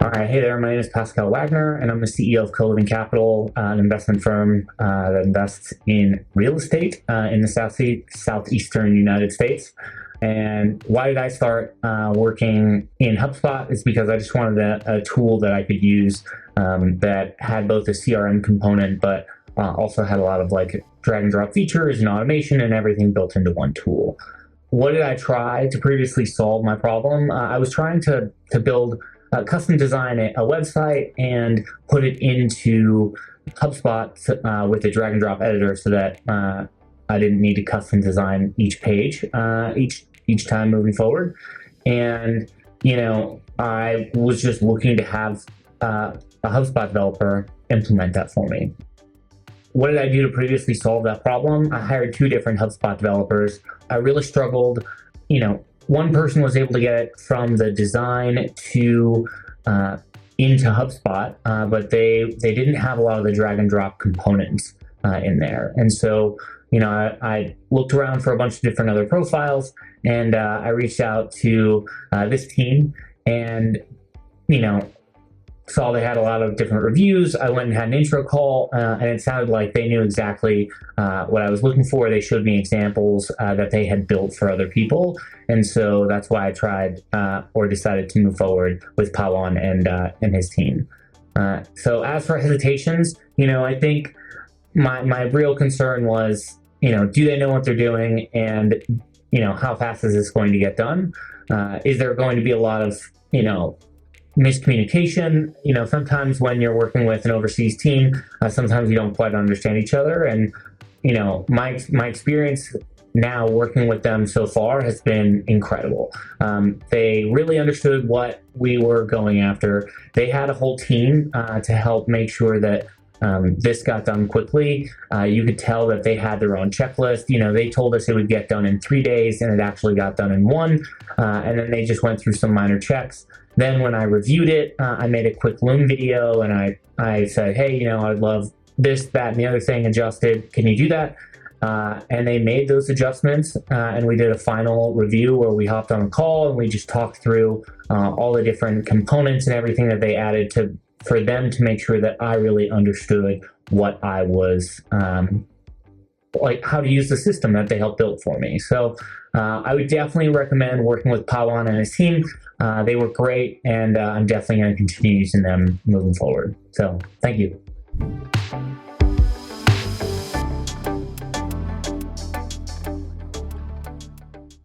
All right, hey there, my name is Pascal Wagner, and I'm the CEO of Co-Living Capital, an investment firm that invests in real estate in the southeastern United States. And why did I start working in HubSpot? Is because I just wanted a tool that I could use that had both a CRM component, but also had a lot of like drag and drop features and automation and everything built into one tool. What did I try to previously solve my problem? I was trying to build custom design a website and put it into HubSpot with a drag and drop editor so that I didn't need to custom design each page each time moving forward. And I was just looking to have a HubSpot developer implement that for me. What did I do to previously solve that problem? I hired 2 different HubSpot developers. I really struggled. One person was able to get it from the design to into HubSpot, but they didn't have a lot of the drag and drop components in there. And so, I looked around for a bunch of different other profiles, and I reached out to this team, and saw they had a lot of different reviews. I went and had an intro call, and it sounded like they knew exactly what I was looking for. They showed me examples that they had built for other people. And so that's why I tried or decided to move forward with Pawan and his team. So as for hesitations, I think my real concern was, do they know what they're doing? And, how fast is this going to get done? Is there going to be a lot of, miscommunication? Sometimes when you're working with an overseas team, sometimes you don't quite understand each other. And, my experience now working with them so far has been incredible. They really understood what we were going after. They had a whole team to help make sure that this got done quickly. You could tell that they had their own checklist. They told us it would get done in 3 days, and it actually got done in 1. And then they just went through some minor checks. Then when I reviewed it, I made a quick Loom video, and I said, hey, I'd love this, that, and the other thing adjusted. Can you do that? And they made those adjustments, and we did a final review where we hopped on a call and we just talked through all the different components and everything that they added for them to make sure that I really understood what I was, like how to use the system that they helped build for me. So I would definitely recommend working with Pawan and his team. They were great, and I'm definitely going to continue using them moving forward. So thank you.